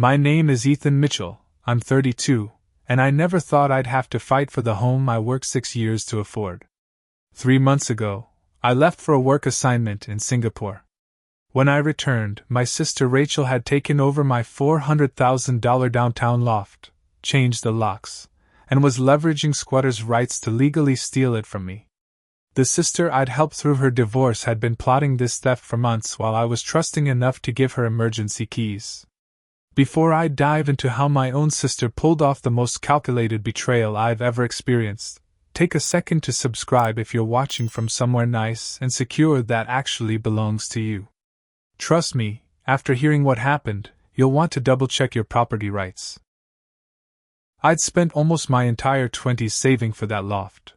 My name is Ethan Mitchell, I'm 32, and I never thought I'd have to fight for the home I worked 6 years to afford. 3 months ago, I left for a work assignment in Singapore. When I returned, my sister Rachel had taken over my $400,000 downtown loft, changed the locks, and was leveraging squatters' rights to legally steal it from me. The sister I'd helped through her divorce had been plotting this theft for months while I was trusting enough to give her emergency keys. Before I dive into how my own sister pulled off the most calculated betrayal I've ever experienced, take a second to subscribe if you're watching from somewhere nice and secure that actually belongs to you. Trust me, after hearing what happened, you'll want to double-check your property rights. I'd spent almost my entire 20s saving for that loft.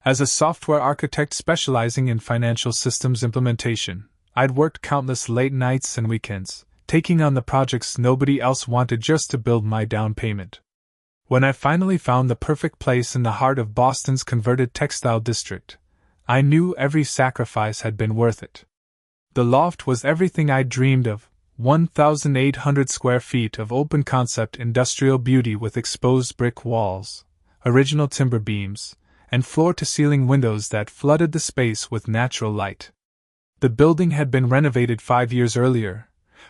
As a software architect specializing in financial systems implementation, I'd worked countless late nights and weekends, taking on the projects nobody else wanted just to build my down payment. When I finally found the perfect place in the heart of Boston's converted textile district, I knew every sacrifice had been worth it. The loft was everything I'd dreamed of, 1,800 square feet of open-concept industrial beauty with exposed brick walls, original timber beams, and floor-to-ceiling windows that flooded the space with natural light. The building had been renovated 5 years earlier,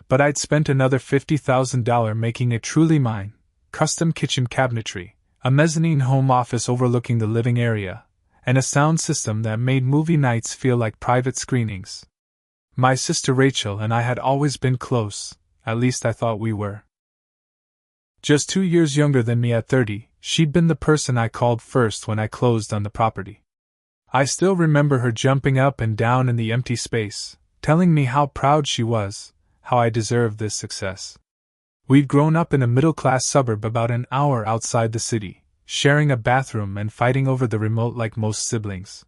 but I'd spent another $50,000 making it truly mine: custom kitchen cabinetry, a mezzanine home office overlooking the living area, and a sound system that made movie nights feel like private screenings. My sister Rachel and I had always been close, at least I thought we were. Just 2 years younger than me at 30, she'd been the person I called first when I closed on the property. I still remember her jumping up and down in the empty space, telling me how proud she was, how I deserved this success. We'd grown up in a middle-class suburb about an hour outside the city, sharing a bathroom and fighting over the remote like most siblings.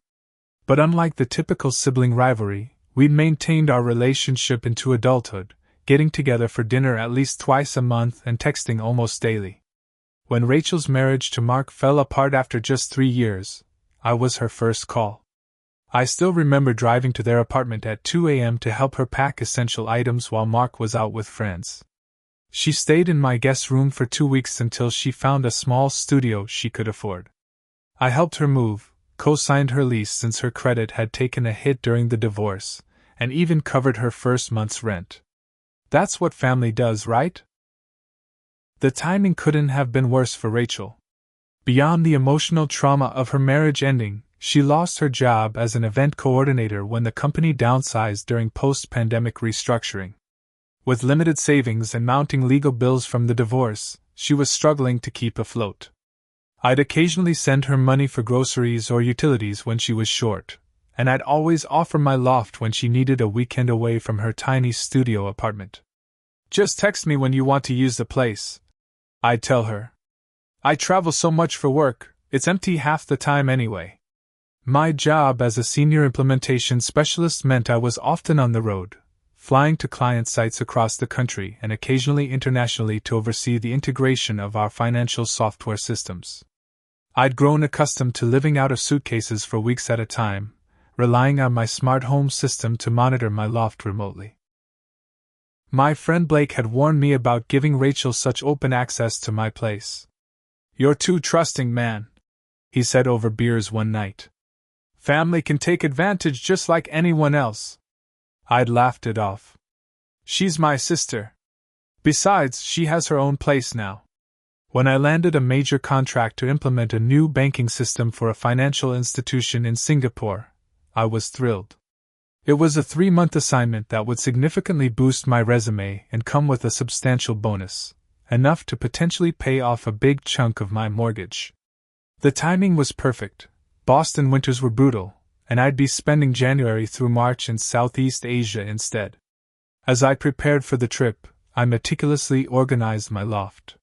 But unlike the typical sibling rivalry, we'd maintained our relationship into adulthood, getting together for dinner at least twice a month and texting almost daily. When Rachel's marriage to Mark fell apart after just 3 years, I was her first call. I still remember driving to their apartment at 2 a.m. to help her pack essential items while Mark was out with friends. She stayed in my guest room for 2 weeks until she found a small studio she could afford. I helped her move, co-signed her lease since her credit had taken a hit during the divorce, and even covered her first month's rent. That's what family does, right? The timing couldn't have been worse for Rachel. Beyond the emotional trauma of her marriage ending, she lost her job as an event coordinator when the company downsized during post-pandemic restructuring. With limited savings and mounting legal bills from the divorce, she was struggling to keep afloat. I'd occasionally send her money for groceries or utilities when she was short, and I'd always offer my loft when she needed a weekend away from her tiny studio apartment. "Just text me when you want to use the place," I'd tell her. "I travel so much for work, it's empty half the time anyway." My job as a senior implementation specialist meant I was often on the road, flying to client sites across the country and occasionally internationally to oversee the integration of our financial software systems. I'd grown accustomed to living out of suitcases for weeks at a time, relying on my smart home system to monitor my loft remotely. My friend Blake had warned me about giving Rachel such open access to my place. "You're too trusting, man," he said over beers one night. "Family can take advantage just like anyone else." I'd laughed it off. "She's my sister. Besides, she has her own place now." When I landed a major contract to implement a new banking system for a financial institution in Singapore, I was thrilled. It was a 3-month assignment that would significantly boost my resume and come with a substantial bonus, enough to potentially pay off a big chunk of my mortgage. The timing was perfect. Boston winters were brutal, and I'd be spending January through March in Southeast Asia instead. As I prepared for the trip, I meticulously organized my loft.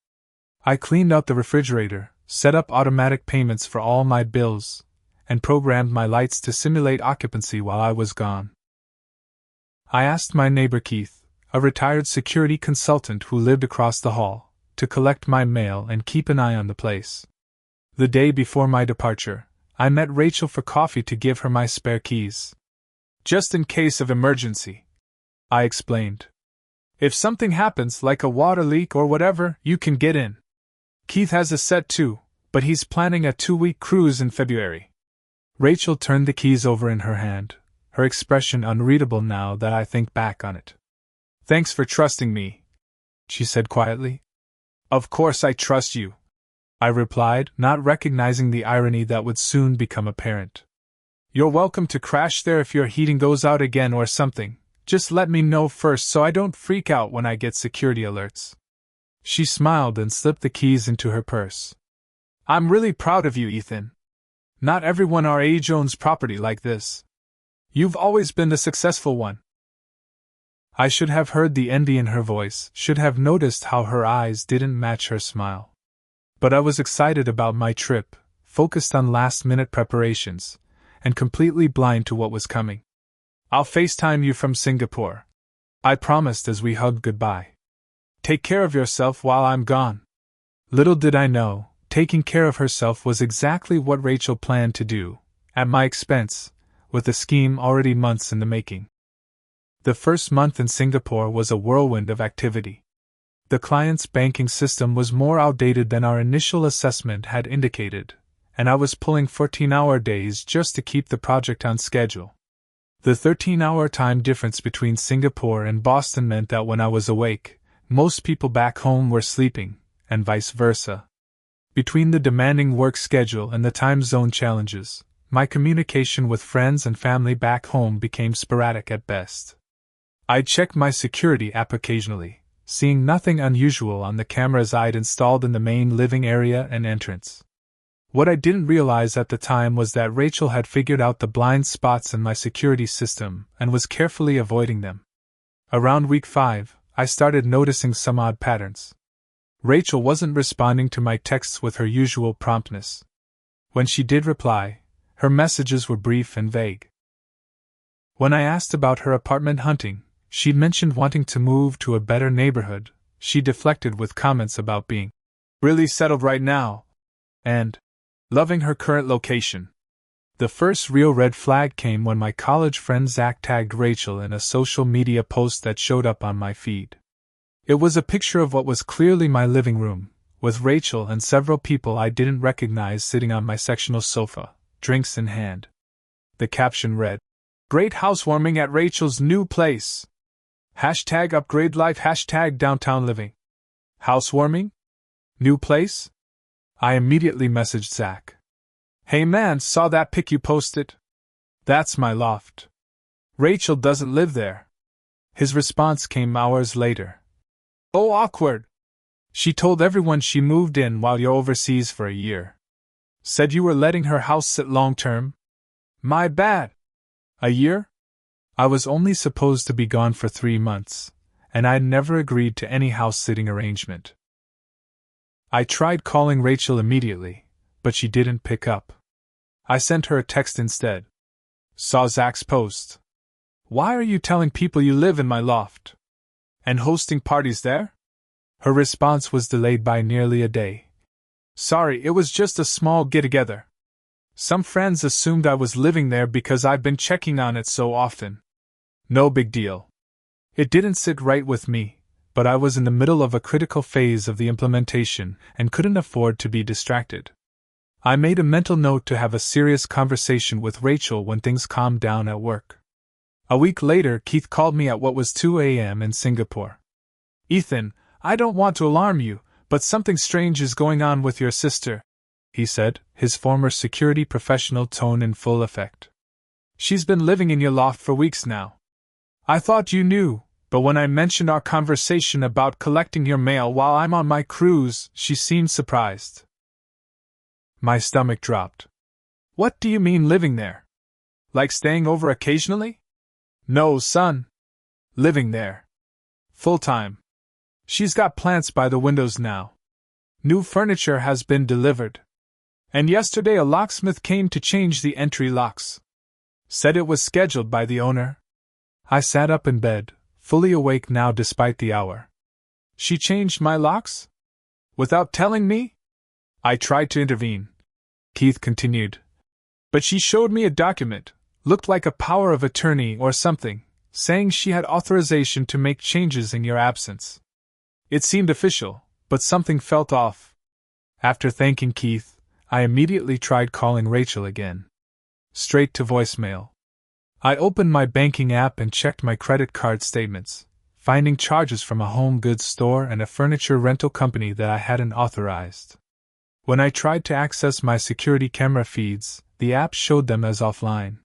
I cleaned out the refrigerator, set up automatic payments for all my bills, and programmed my lights to simulate occupancy while I was gone. I asked my neighbor Keith, a retired security consultant who lived across the hall, to collect my mail and keep an eye on the place. The day before my departure, I met Rachel for coffee to give her my spare keys. "Just in case of emergency," I explained. If something happens, like a water leak or whatever, you can get in. Keith has a set too, but he's planning a 2-week cruise in February. Rachel turned the keys over in her hand, her expression unreadable now that I think back on it. Thanks for trusting me, she said quietly. Of course I trust you, I replied, not recognizing the irony that would soon become apparent. You're welcome to crash there if your heating goes out again or something. Just let me know first so I don't freak out when I get security alerts. She smiled and slipped the keys into her purse. I'm really proud of you, Ethan. Not everyone our age owns property like this. You've always been the successful one. I should have heard the envy in her voice, should have noticed how her eyes didn't match her smile. But I was excited about my trip, focused on last-minute preparations, and completely blind to what was coming. I'll FaceTime you from Singapore, I promised as we hugged goodbye. Take care of yourself while I'm gone. Little did I know, taking care of herself was exactly what Rachel planned to do, at my expense, with a scheme already months in the making. The first month in Singapore was a whirlwind of activity. The client's banking system was more outdated than our initial assessment had indicated, and I was pulling 14-hour days just to keep the project on schedule. The 13-hour time difference between Singapore and Boston meant that when I was awake, most people back home were sleeping, and vice versa. Between the demanding work schedule and the time zone challenges, my communication with friends and family back home became sporadic at best. I'd check my security app occasionally, seeing nothing unusual on the cameras I'd installed in the main living area and entrance. What I didn't realize at the time was that Rachel had figured out the blind spots in my security system and was carefully avoiding them. Around week 5, I started noticing some odd patterns. Rachel wasn't responding to my texts with her usual promptness. When she did reply, her messages were brief and vague. When I asked about her apartment hunting, she'd mentioned wanting to move to a better neighborhood. She deflected with comments about being really settled right now and loving her current location. The first real red flag came when my college friend Zach tagged Rachel in a social media post that showed up on my feed. It was a picture of what was clearly my living room, with Rachel and several people I didn't recognize sitting on my sectional sofa, drinks in hand. The caption read, "Great housewarming at Rachel's new place. #upgrade life #downtown living. Housewarming? New place?" I immediately messaged Zach. "Hey man, saw that pic you posted? That's my loft. Rachel doesn't live there." His response came hours later. "Oh, awkward. She told everyone she moved in while you're overseas for a year. Said you were letting her house sit long term? My bad. A year? I was only supposed to be gone for 3 months, and I'd never agreed to any house-sitting arrangement." I tried calling Rachel immediately, but she didn't pick up. I sent her a text instead. "Saw Zach's post. Why are you telling people you live in my loft? And hosting parties there?" Her response was delayed by nearly a day. "Sorry, it was just a small get-together. Some friends assumed I was living there because I've been checking on it so often. No big deal. It didn't sit right with me, but I was in the middle of a critical phase of the implementation and couldn't afford to be distracted. I made a mental note to have a serious conversation with Rachel when things calmed down at work. A week later, Keith called me at what was 2 a.m. in Singapore. "Ethan, I don't want to alarm you, but something strange is going on with your sister," he said, his former security professional tone in full effect. "She's been living in your loft for weeks now. I thought you knew, but when I mentioned our conversation about collecting your mail while I'm on my cruise, she seemed surprised." My stomach dropped. "What do you mean living there? Like staying over occasionally?" "No, son. Living there. Full-time. She's got plants by the windows now. New furniture has been delivered. And yesterday a locksmith came to change the entry locks. Said it was scheduled by the owner." I sat up in bed, fully awake now despite the hour. "She changed my locks? Without telling me?" I tried to intervene. Keith continued. "But she showed me a document, looked like a power of attorney or something, saying she had authorization to make changes in your absence. It seemed official, but something felt off. After thanking Keith, I immediately tried calling Rachel again. Straight to voicemail. I opened my banking app and checked my credit card statements, finding charges from a home goods store and a furniture rental company that I hadn't authorized. When I tried to access my security camera feeds, the app showed them as offline.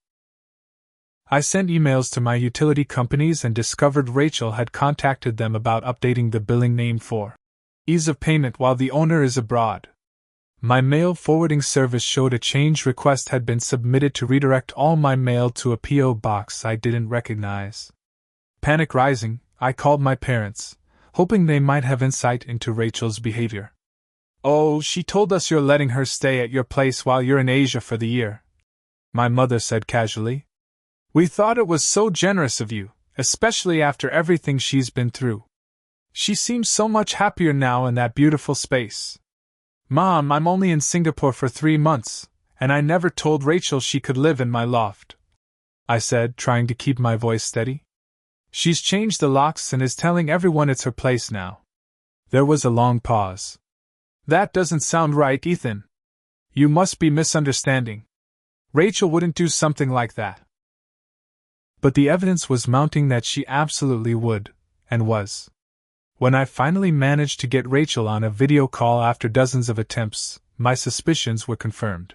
I sent emails to my utility companies and discovered Rachel had contacted them about updating the billing name for ease of payment while the owner is abroad. My mail forwarding service showed a change request had been submitted to redirect all my mail to a P.O. box I didn't recognize. Panic rising, I called my parents, hoping they might have insight into Rachel's behavior. "Oh, she told us you're letting her stay at your place while you're in Asia for the year," my mother said casually. "We thought it was so generous of you, especially after everything she's been through. She seems so much happier now in that beautiful space." "Mom, I'm only in Singapore for 3 months, and I never told Rachel she could live in my loft," I said, trying to keep my voice steady. "She's changed the locks and is telling everyone it's her place now." There was a long pause. "That doesn't sound right, Ethan. You must be misunderstanding. Rachel wouldn't do something like that." But the evidence was mounting that she absolutely would, and was. When I finally managed to get Rachel on a video call after dozens of attempts, my suspicions were confirmed.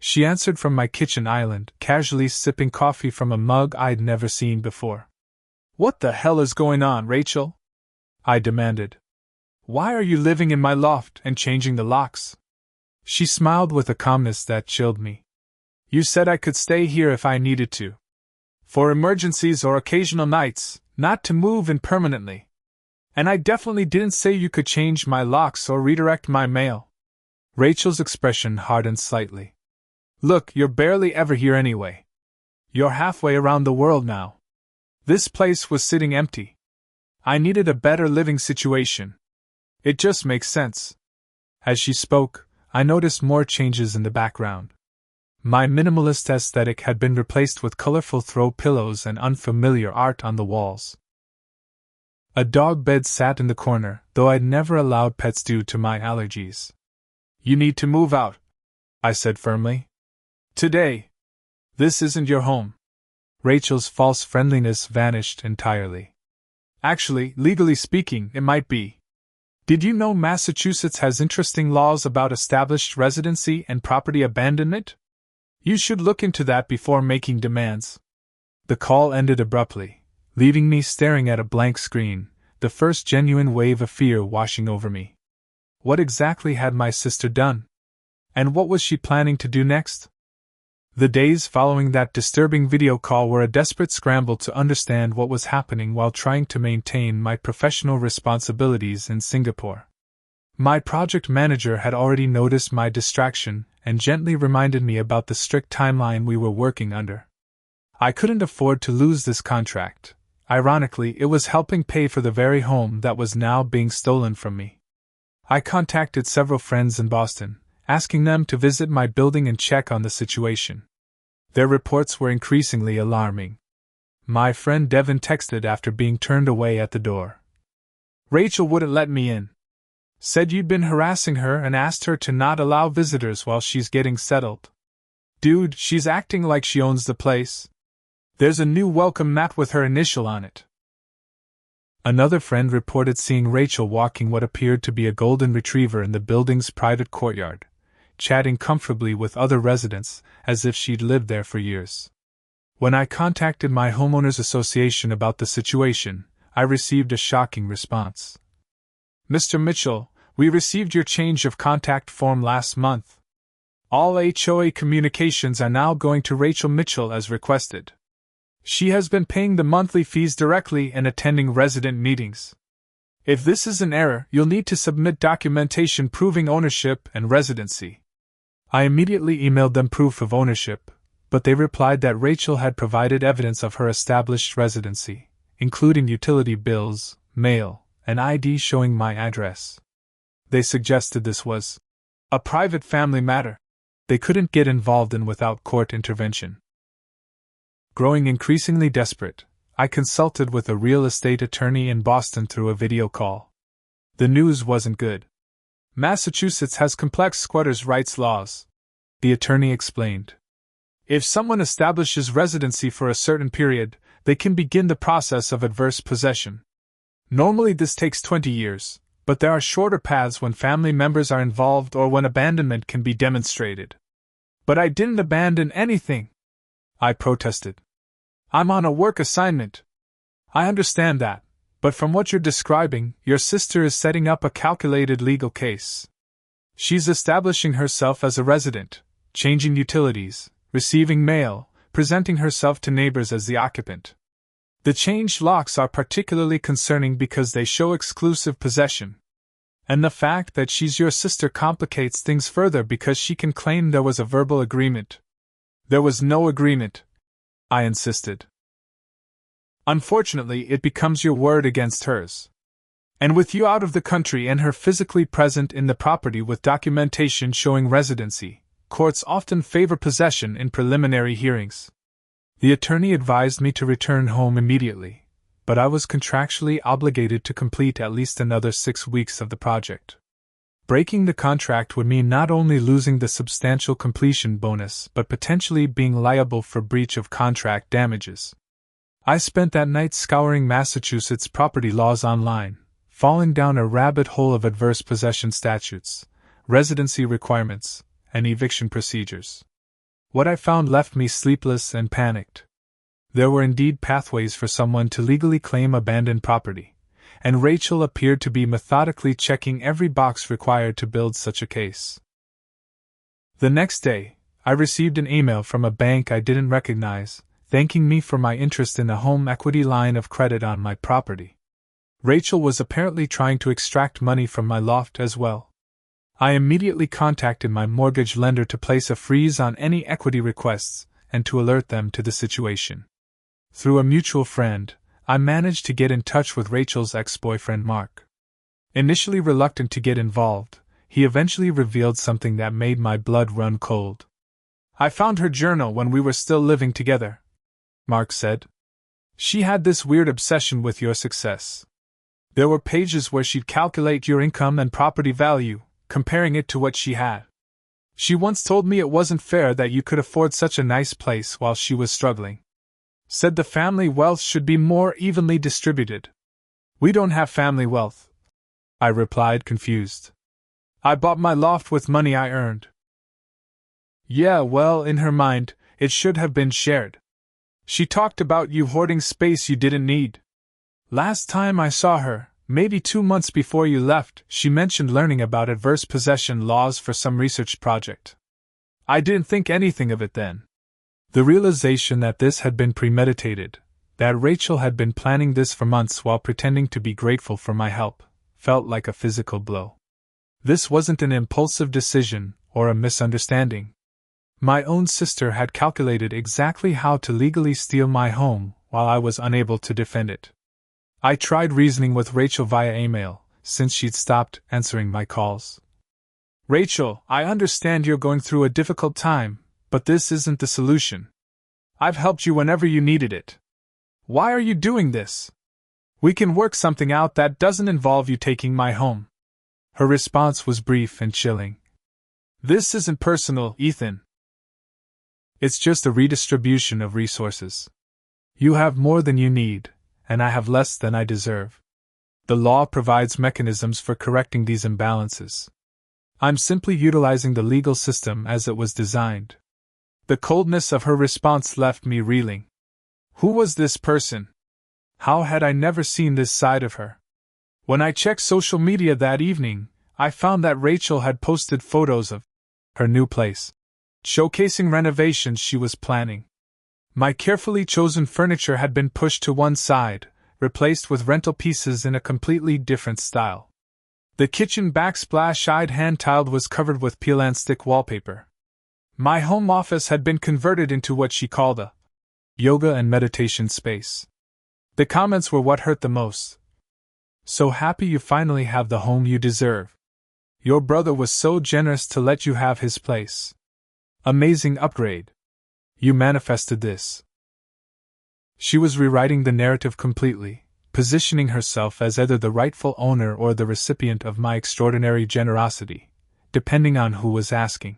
She answered from my kitchen island, casually sipping coffee from a mug I'd never seen before. "What the hell is going on, Rachel?" I demanded. "Why are you living in my loft and changing the locks?" She smiled with a calmness that chilled me. "You said I could stay here if I needed to. For emergencies or occasional nights, not to move in permanently. And I definitely didn't say you could change my locks or redirect my mail." Rachel's expression hardened slightly. "Look, you're barely ever here anyway. You're halfway around the world now. This place was sitting empty. I needed a better living situation. It just makes sense." As she spoke, I noticed more changes in the background. My minimalist aesthetic had been replaced with colorful throw pillows and unfamiliar art on the walls. A dog bed sat in the corner, though I'd never allowed pets due to my allergies. "You need to move out," I said firmly. "Today. This isn't your home." Rachel's false friendliness vanished entirely. "Actually, legally speaking, it might be. Did you know Massachusetts has interesting laws about established residency and property abandonment? You should look into that before making demands." The call ended abruptly, leaving me staring at a blank screen, the first genuine wave of fear washing over me. What exactly had my sister done? And what was she planning to do next? The days following that disturbing video call were a desperate scramble to understand what was happening while trying to maintain my professional responsibilities in Singapore. My project manager had already noticed my distraction and gently reminded me about the strict timeline we were working under. I couldn't afford to lose this contract. Ironically, it was helping pay for the very home that was now being stolen from me. I contacted several friends in Boston, asking them to visit my building and check on the situation. Their reports were increasingly alarming. My friend Devin texted after being turned away at the door. "Rachel wouldn't let me in. Said you'd been harassing her and asked her to not allow visitors while she's getting settled. Dude, she's acting like she owns the place. There's a new welcome mat with her initial on it." Another friend reported seeing Rachel walking what appeared to be a golden retriever in the building's private courtyard, chatting comfortably with other residents, as if she'd lived there for years. When I contacted my homeowners association about the situation, I received a shocking response. "Mr. Mitchell, we received your change of contact form last month. All HOA communications are now going to Rachel Mitchell as requested. She has been paying the monthly fees directly and attending resident meetings. If this is an error, you'll need to submit documentation proving ownership and residency." I immediately emailed them proof of ownership, but they replied that Rachel had provided evidence of her established residency, including utility bills, mail, and ID showing my address. They suggested this was a private family matter they couldn't get involved in without court intervention. Growing increasingly desperate, I consulted with a real estate attorney in Boston through a video call. The news wasn't good. Massachusetts has complex squatters' rights laws, the attorney explained. If someone establishes residency for a certain period, they can begin the process of adverse possession. Normally this takes 20 years, but there are shorter paths when family members are involved or when abandonment can be demonstrated. But I didn't abandon anything, I protested. I'm on a work assignment. I understand that, but from what you're describing, your sister is setting up a calculated legal case. She's establishing herself as a resident, changing utilities, receiving mail, presenting herself to neighbors as the occupant. The changed locks are particularly concerning because they show exclusive possession. And the fact that she's your sister complicates things further because she can claim there was a verbal agreement. There was no agreement, I insisted. Unfortunately, it becomes your word against hers. And with you out of the country and her physically present in the property with documentation showing residency, courts often favor possession in preliminary hearings. The attorney advised me to return home immediately, but I was contractually obligated to complete at least another 6 weeks of the project. Breaking the contract would mean not only losing the substantial completion bonus but potentially being liable for breach of contract damages. I spent that night scouring Massachusetts property laws online, falling down a rabbit hole of adverse possession statutes, residency requirements, and eviction procedures. What I found left me sleepless and panicked. There were indeed pathways for someone to legally claim abandoned property, and Rachel appeared to be methodically checking every box required to build such a case. The next day, I received an email from a bank I didn't recognize, thanking me for my interest in a home equity line of credit on my property. Rachel was apparently trying to extract money from my loft as well. I immediately contacted my mortgage lender to place a freeze on any equity requests and to alert them to the situation. Through a mutual friend, I managed to get in touch with Rachel's ex-boyfriend Mark. Initially reluctant to get involved, he eventually revealed something that made my blood run cold. I found her journal when we were still living together, Mark said. She had this weird obsession with your success. There were pages where she'd calculate your income and property value, comparing it to what she had. She once told me it wasn't fair that you could afford such a nice place while she was struggling. Said the family wealth should be more evenly distributed. We don't have family wealth, I replied, confused. I bought my loft with money I earned. Yeah, well, in her mind, it should have been shared. She talked about you hoarding space you didn't need. Last time I saw her, maybe 2 months before you left, she mentioned learning about adverse possession laws for some research project. I didn't think anything of it then. The realization that this had been premeditated, that Rachel had been planning this for months while pretending to be grateful for my help, felt like a physical blow. This wasn't an impulsive decision or a misunderstanding. My own sister had calculated exactly how to legally steal my home while I was unable to defend it. I tried reasoning with Rachel via email, since she'd stopped answering my calls. Rachel, I understand you're going through a difficult time, but this isn't the solution. I've helped you whenever you needed it. Why are you doing this? We can work something out that doesn't involve you taking my home. Her response was brief and chilling. This isn't personal, Ethan. It's just a redistribution of resources. You have more than you need, and I have less than I deserve. The law provides mechanisms for correcting these imbalances. I'm simply utilizing the legal system as it was designed. The coldness of her response left me reeling. Who was this person? How had I never seen this side of her? When I checked social media that evening, I found that Rachel had posted photos of her new place, showcasing renovations she was planning. My carefully chosen furniture had been pushed to one side, replaced with rental pieces in a completely different style. The kitchen backsplash-eyed hand-tiled was covered with peel-and-stick wallpaper. My home office had been converted into what she called a yoga and meditation space. The comments were what hurt the most. So happy you finally have the home you deserve. Your brother was so generous to let you have his place. Amazing upgrade. You manifested this. She was rewriting the narrative completely, positioning herself as either the rightful owner or the recipient of my extraordinary generosity, depending on who was asking.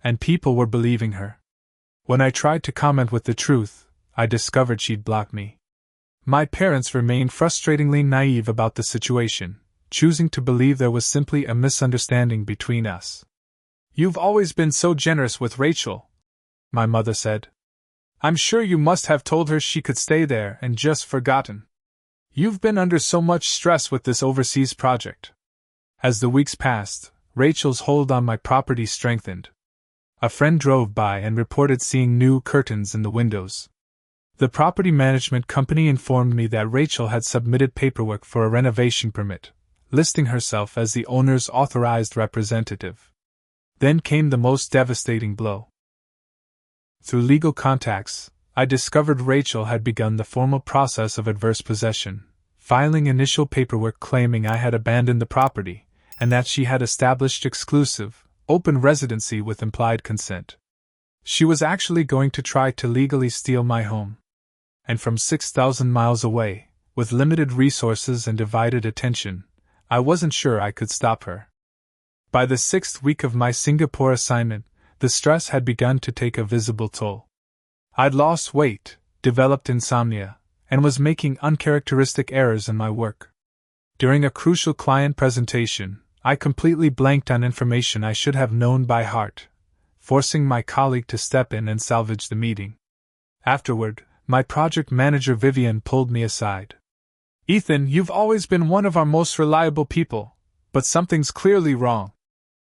And people were believing her. When I tried to comment with the truth, I discovered she'd blocked me. My parents remained frustratingly naive about the situation, choosing to believe there was simply a misunderstanding between us. "You've always been so generous with Rachel," my mother said. "I'm sure you must have told her she could stay there and just forgotten. You've been under so much stress with this overseas project." As the weeks passed, Rachel's hold on my property strengthened. A friend drove by and reported seeing new curtains in the windows. The property management company informed me that Rachel had submitted paperwork for a renovation permit, listing herself as the owner's authorized representative. Then came the most devastating blow. Through legal contacts, I discovered Rachel had begun the formal process of adverse possession, filing initial paperwork claiming I had abandoned the property, and that she had established exclusive, open residency with implied consent. She was actually going to try to legally steal my home. And from 6,000 miles away, with limited resources and divided attention, I wasn't sure I could stop her. By the 6th week of my Singapore assignment, the stress had begun to take a visible toll. I'd lost weight, developed insomnia, and was making uncharacteristic errors in my work. During a crucial client presentation, I completely blanked on information I should have known by heart, forcing my colleague to step in and salvage the meeting. Afterward, my project manager Vivian pulled me aside. "Ethan, you've always been one of our most reliable people, but something's clearly wrong.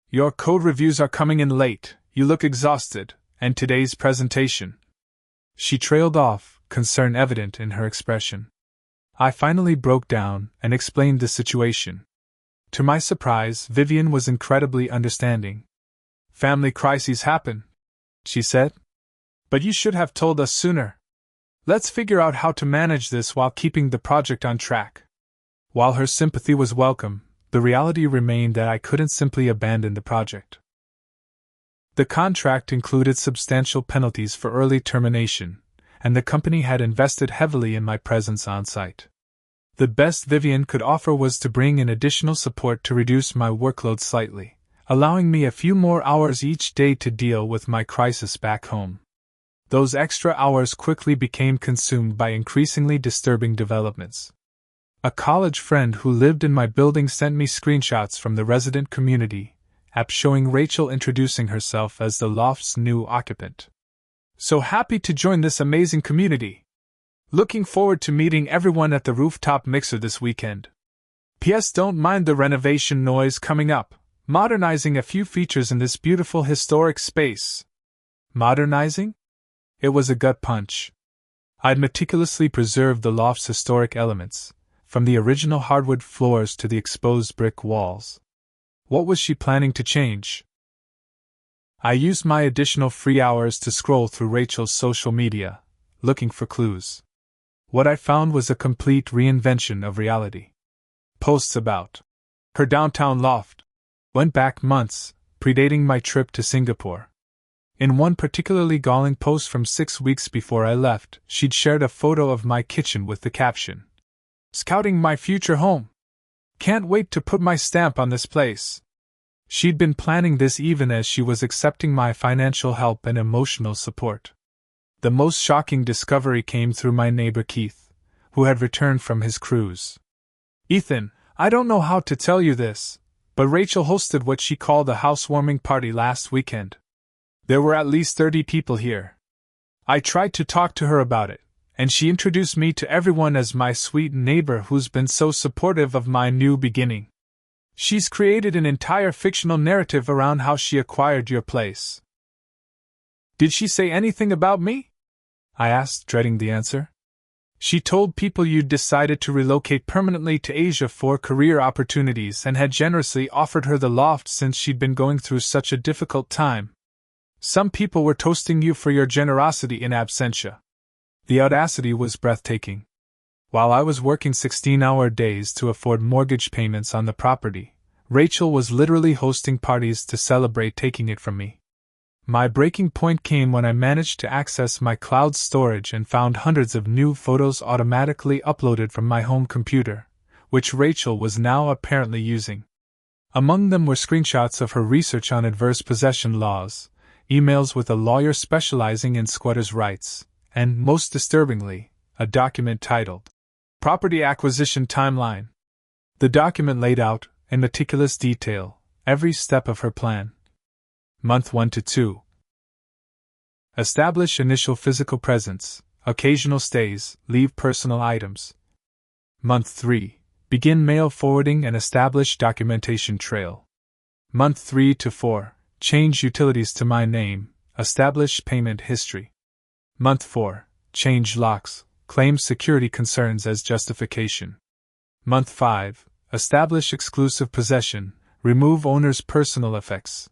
Your code reviews are coming in late, you look exhausted, and today's presentation." She trailed off, concern evident in her expression. I finally broke down and explained the situation. To my surprise, Vivian was incredibly understanding. "Family crises happen," she said. "But you should have told us sooner. Let's figure out how to manage this while keeping the project on track." While her sympathy was welcome, the reality remained that I couldn't simply abandon the project. The contract included substantial penalties for early termination, and the company had invested heavily in my presence on site. The best Vivian could offer was to bring in additional support to reduce my workload slightly, allowing me a few more hours each day to deal with my crisis back home. Those extra hours quickly became consumed by increasingly disturbing developments. A college friend who lived in my building sent me screenshots from the resident community app showing Rachel introducing herself as the Loft's new occupant. "So happy to join this amazing community. Looking forward to meeting everyone at the rooftop mixer this weekend. P.S. Don't mind the renovation noise coming up, modernizing a few features in this beautiful historic space." Modernizing? It was a gut punch. I'd meticulously preserved the Loft's historic elements, from the original hardwood floors to the exposed brick walls. What was she planning to change? I used my additional free hours to scroll through Rachel's social media, looking for clues. What I found was a complete reinvention of reality. Posts about her downtown loft went back months, predating my trip to Singapore. In one particularly galling post from 6 weeks before I left, she'd shared a photo of my kitchen with the caption, "Scouting my future home. Can't wait to put my stamp on this place." She'd been planning this even as she was accepting my financial help and emotional support. The most shocking discovery came through my neighbor Keith, who had returned from his cruise. "Ethan, I don't know how to tell you this, but Rachel hosted what she called a housewarming party last weekend. There were at least 30 people here. I tried to talk to her about it, and she introduced me to everyone as my sweet neighbor who's been so supportive of my new beginning. She's created an entire fictional narrative around how she acquired your place." "Did she say anything about me?" I asked, dreading the answer. "She told people you'd decided to relocate permanently to Asia for career opportunities and had generously offered her the loft since she'd been going through such a difficult time. Some people were toasting you for your generosity in absentia." The audacity was breathtaking. While I was working 16-hour days to afford mortgage payments on the property, Rachel was literally hosting parties to celebrate taking it from me. My breaking point came when I managed to access my cloud storage and found hundreds of new photos automatically uploaded from my home computer, which Rachel was now apparently using. Among them were screenshots of her research on adverse possession laws, emails with a lawyer specializing in squatters' rights, and, most disturbingly, a document titled Property Acquisition Timeline. The document laid out, in meticulous detail, every step of her plan. Month 1 to 2. Establish initial physical presence, occasional stays, leave personal items. Month 3. Begin mail forwarding and establish documentation trail. Month 3 to 4. Change utilities to my name, establish payment history. Month 4. Change locks, claim security concerns as justification. Month 5. Establish exclusive possession, remove owner's personal effects.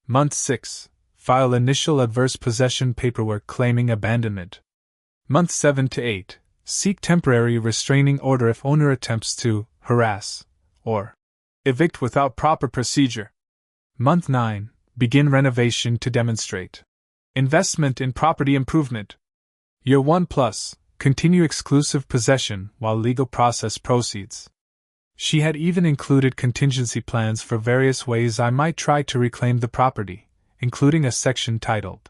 Month 6. File initial adverse possession paperwork claiming abandonment. Month 7 to 8. Seek temporary restraining order if owner attempts to harass or evict without proper procedure. Month 9. Begin renovation to demonstrate investment in property improvement. Year 1 plus. Continue exclusive possession while legal process proceeds. She had even included contingency plans for various ways I might try to reclaim the property, including a section titled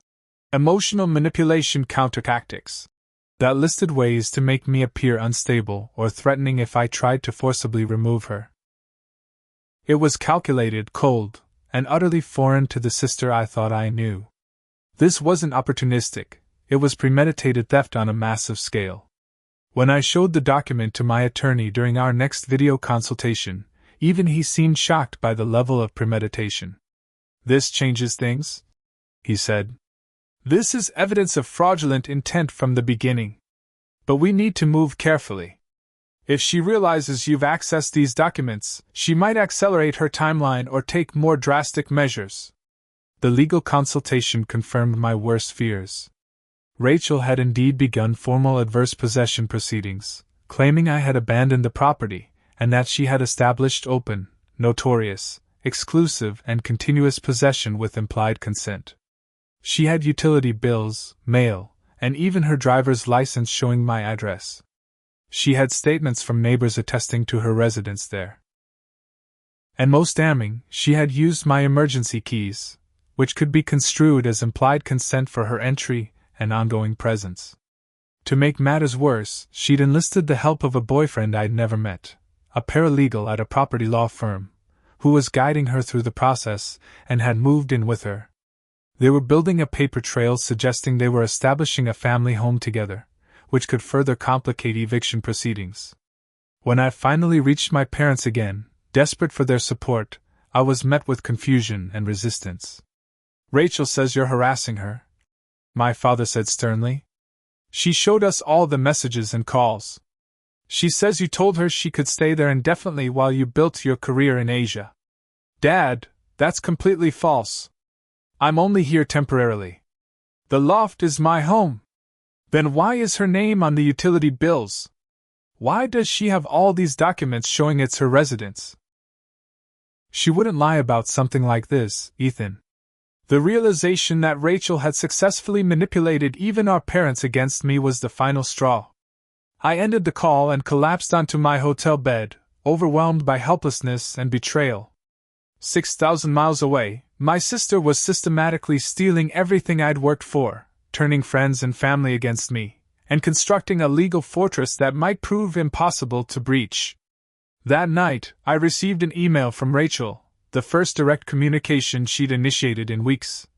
Emotional Manipulation Counter-Tactics that listed ways to make me appear unstable or threatening if I tried to forcibly remove her. It was calculated, cold, and utterly foreign to the sister I thought I knew. This wasn't opportunistic, it was premeditated theft on a massive scale. When I showed the document to my attorney during our next video consultation, even he seemed shocked by the level of premeditation. "This changes things," he said. "This is evidence of fraudulent intent from the beginning. But we need to move carefully. If she realizes you've accessed these documents, she might accelerate her timeline or take more drastic measures." The legal consultation confirmed my worst fears. Rachel had indeed begun formal adverse possession proceedings, claiming I had abandoned the property, and that she had established open, notorious, exclusive, and continuous possession with implied consent. She had utility bills, mail, and even her driver's license showing my address. She had statements from neighbors attesting to her residence there. And most damning, she had used my emergency keys, which could be construed as implied consent for her entry and ongoing presence. To make matters worse, she'd enlisted the help of a boyfriend I'd never met, a paralegal at a property law firm, who was guiding her through the process and had moved in with her. They were building a paper trail suggesting they were establishing a family home together, which could further complicate eviction proceedings. When I finally reached my parents again, desperate for their support, I was met with confusion and resistance. "Rachel says you're harassing her," my father said sternly. "She showed us all the messages and calls. She says you told her she could stay there indefinitely while you built your career in Asia." "Dad, that's completely false. I'm only here temporarily. The loft is my home." "Then why is her name on the utility bills? Why does she have all these documents showing it's her residence?" She wouldn't lie about something like this, Ethan. The realization that Rachel had successfully manipulated even our parents against me was the final straw. I ended the call and collapsed onto my hotel bed, overwhelmed by helplessness and betrayal. 6,000 miles away, my sister was systematically stealing everything I'd worked for, turning friends and family against me, and constructing a legal fortress that might prove impossible to breach. That night, I received an email from Rachel, the first direct communication she'd initiated in weeks.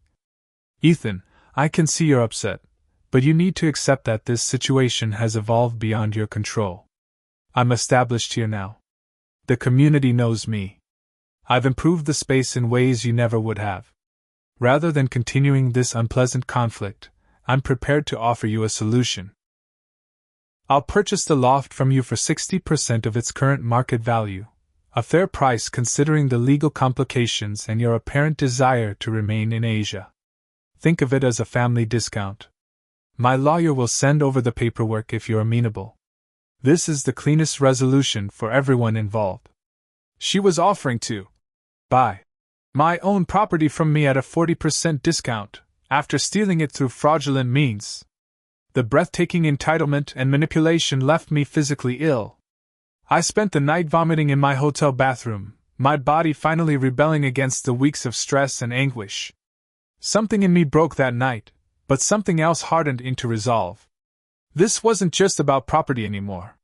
"Ethan, I can see you're upset, but you need to accept that this situation has evolved beyond your control. I'm established here now. The community knows me. I've improved the space in ways you never would have. Rather than continuing this unpleasant conflict, I'm prepared to offer you a solution. I'll purchase the loft from you for 60% of its current market value, a fair price considering the legal complications and your apparent desire to remain in Asia. Think of it as a family discount. My lawyer will send over the paperwork if you're amenable. This is the cleanest resolution for everyone involved." She was offering to buy my own property from me at a 40% discount, after stealing it through fraudulent means. The breathtaking entitlement and manipulation left me physically ill. I spent the night vomiting in my hotel bathroom, my body finally rebelling against the weeks of stress and anguish. Something in me broke that night, but something else hardened into resolve. This wasn't just about property anymore.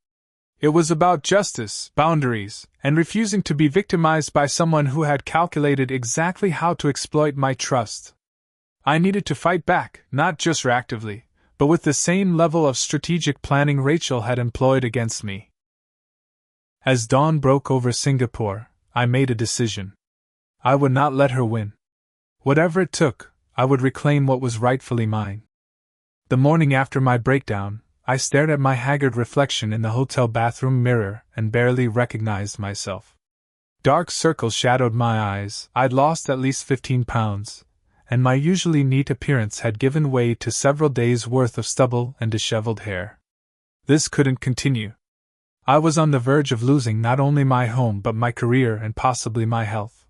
It was about justice, boundaries, and refusing to be victimized by someone who had calculated exactly how to exploit my trust. I needed to fight back, not just reactively, but with the same level of strategic planning Rachel had employed against me. As dawn broke over Singapore, I made a decision. I would not let her win. Whatever it took, I would reclaim what was rightfully mine. The morning after my breakdown, I stared at my haggard reflection in the hotel bathroom mirror and barely recognized myself. Dark circles shadowed my eyes. I'd lost at least 15 pounds, and my usually neat appearance had given way to several days' worth of stubble and disheveled hair. This couldn't continue. I was on the verge of losing not only my home but my career and possibly my health.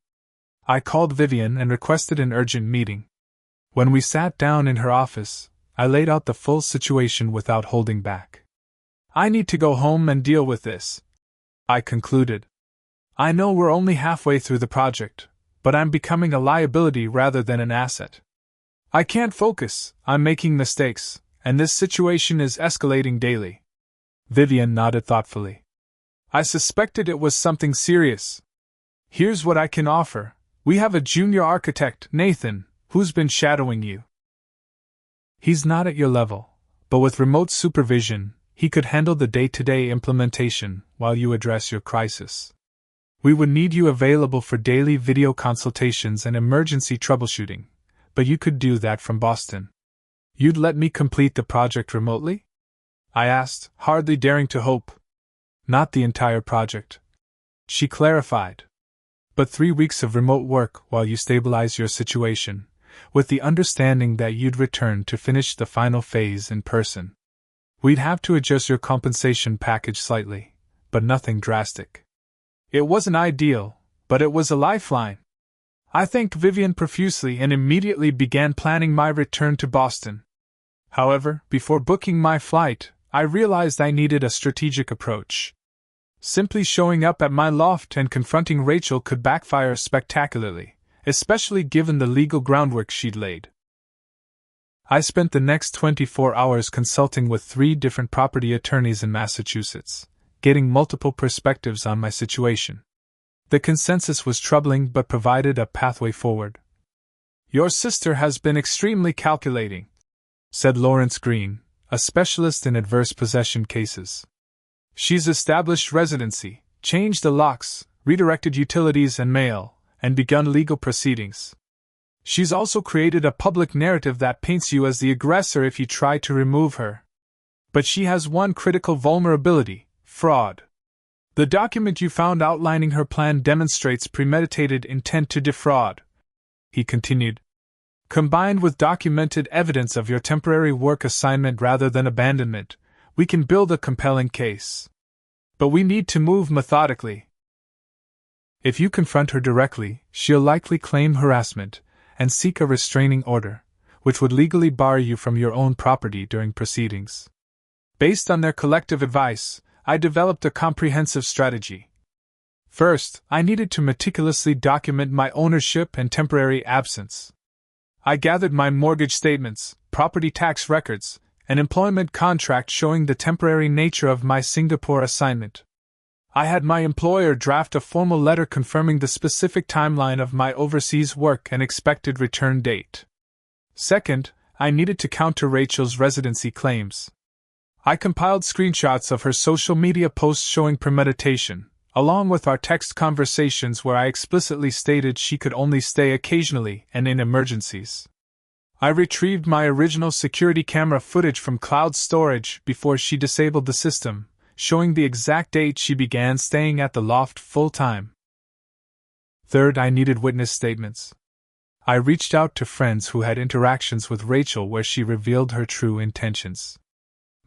I called Vivian and requested an urgent meeting. When we sat down in her office, I laid out the full situation without holding back. I need to go home and deal with this, I concluded. I know we're only halfway through the project, but I'm becoming a liability rather than an asset. I can't focus, I'm making mistakes, and this situation is escalating daily. Vivian nodded thoughtfully. I suspected it was something serious. Here's what I can offer. We have a junior architect, Nathan, who's been shadowing you. He's not at your level, but with remote supervision, he could handle the day-to-day implementation while you address your crisis. We would need you available for daily video consultations and emergency troubleshooting, but you could do that from Boston. You'd let me complete the project remotely? I asked, hardly daring to hope. Not the entire project, she clarified. But 3 weeks of remote work while you stabilize your situation, with the understanding that you'd return to finish the final phase in person. We'd have to adjust your compensation package slightly, but nothing drastic. It wasn't ideal, but it was a lifeline. I thanked Vivian profusely and immediately began planning my return to Boston. However, before booking my flight, I realized I needed a strategic approach. Simply showing up at my loft and confronting Rachel could backfire spectacularly, especially given the legal groundwork she'd laid. I spent the next 24 hours consulting with 3 different property attorneys in Massachusetts, getting multiple perspectives on my situation. The consensus was troubling but provided a pathway forward. Your sister has been extremely calculating, said Lawrence Green, a specialist in adverse possession cases. She's established residency, changed the locks, redirected utilities and mail, and begun legal proceedings. She's also created a public narrative that paints you as the aggressor if you try to remove her. But she has one critical vulnerability: fraud. The document you found outlining her plan demonstrates premeditated intent to defraud, he continued. Combined with documented evidence of your temporary work assignment rather than abandonment, we can build a compelling case. But we need to move methodically. If you confront her directly, she'll likely claim harassment and seek a restraining order, which would legally bar you from your own property during proceedings. Based on their collective advice, I developed a comprehensive strategy. First, I needed to meticulously document my ownership and temporary absence. I gathered my mortgage statements, property tax records, and employment contract showing the temporary nature of my Singapore assignment. I had my employer draft a formal letter confirming the specific timeline of my overseas work and expected return date. Second, I needed to counter Rachel's residency claims. I compiled screenshots of her social media posts showing premeditation, along with our text conversations where I explicitly stated she could only stay occasionally and in emergencies. I retrieved my original security camera footage from cloud storage before she disabled the system, showing the exact date she began staying at the loft full-time. Third, I needed witness statements. I reached out to friends who had interactions with Rachel where she revealed her true intentions.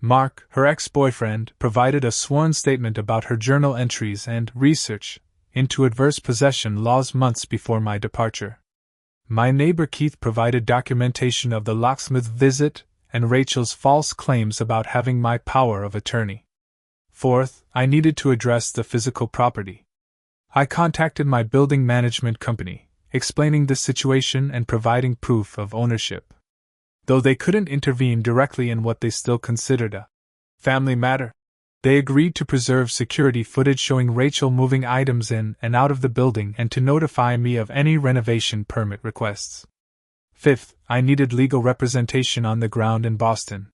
Mark, her ex-boyfriend, provided a sworn statement about her journal entries and research, into adverse possession laws months before my departure. My neighbor Keith provided documentation of the locksmith visit and Rachel's false claims about having my power of attorney. Fourth, I needed to address the physical property. I contacted my building management company, explaining the situation and providing proof of ownership. Though they couldn't intervene directly in what they still considered a family matter, they agreed to preserve security footage showing Rachel moving items in and out of the building and to notify me of any renovation permit requests. Fifth, I needed legal representation on the ground in Boston.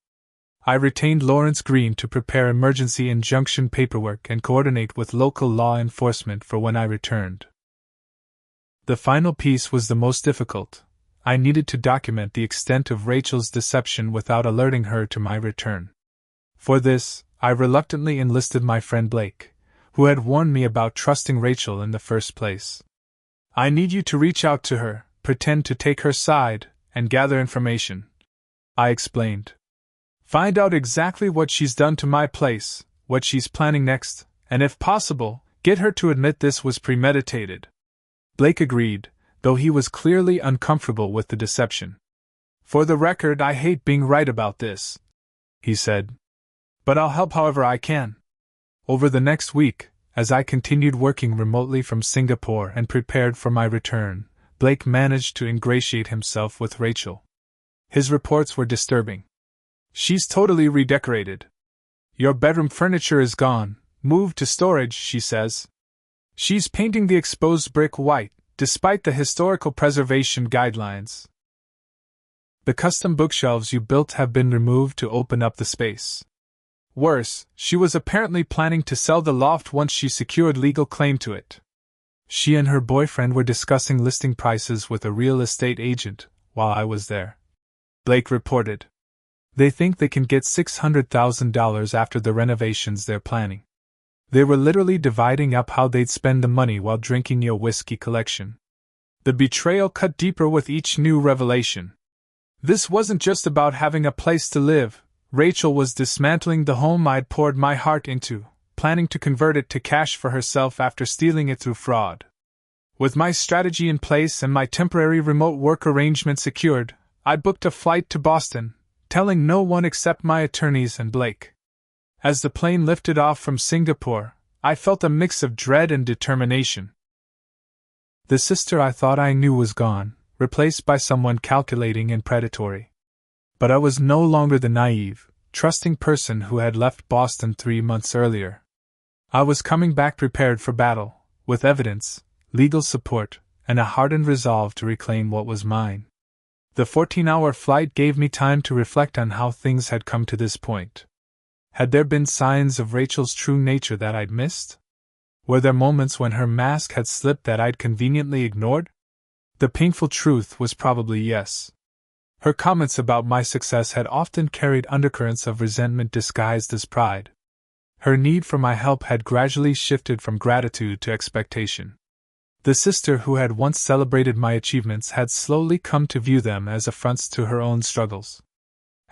I retained Lawrence Green to prepare emergency injunction paperwork and coordinate with local law enforcement for when I returned. The final piece was the most difficult. I needed to document the extent of Rachel's deception without alerting her to my return. For this, I reluctantly enlisted my friend Blake, who had warned me about trusting Rachel in the first place. I need you to reach out to her, pretend to take her side, and gather information, I explained. Find out exactly what she's done to my place, what she's planning next, and if possible, get her to admit this was premeditated. Blake agreed, though he was clearly uncomfortable with the deception. For the record, I hate being right about this, he said. But I'll help however I can. Over the next week, as I continued working remotely from Singapore and prepared for my return, Blake managed to ingratiate himself with Rachel. His reports were disturbing. She's totally redecorated. Your bedroom furniture is gone, moved to storage, she says. She's painting the exposed brick white, despite the historical preservation guidelines. The custom bookshelves you built have been removed to open up the space. Worse, she was apparently planning to sell the loft once she secured legal claim to it. She and her boyfriend were discussing listing prices with a real estate agent while I was there, Blake reported. They think they can get $600,000 after the renovations they're planning. They were literally dividing up how they'd spend the money while drinking your whiskey collection. The betrayal cut deeper with each new revelation. This wasn't just about having a place to live. Rachel was dismantling the home I'd poured my heart into, planning to convert it to cash for herself after stealing it through fraud. With my strategy in place and my temporary remote work arrangement secured, I booked a flight to Boston, telling no one except my attorneys and Blake. As the plane lifted off from Singapore, I felt a mix of dread and determination. The sister I thought I knew was gone, replaced by someone calculating and predatory. But I was no longer the naive, trusting person who had left Boston 3 months earlier. I was coming back prepared for battle, with evidence, legal support, and a hardened resolve to reclaim what was mine. The 14-hour flight gave me time to reflect on how things had come to this point. Had there been signs of Rachel's true nature that I'd missed? Were there moments when her mask had slipped that I'd conveniently ignored? The painful truth was probably yes. Her comments about my success had often carried undercurrents of resentment disguised as pride. Her need for my help had gradually shifted from gratitude to expectation. The sister who had once celebrated my achievements had slowly come to view them as affronts to her own struggles.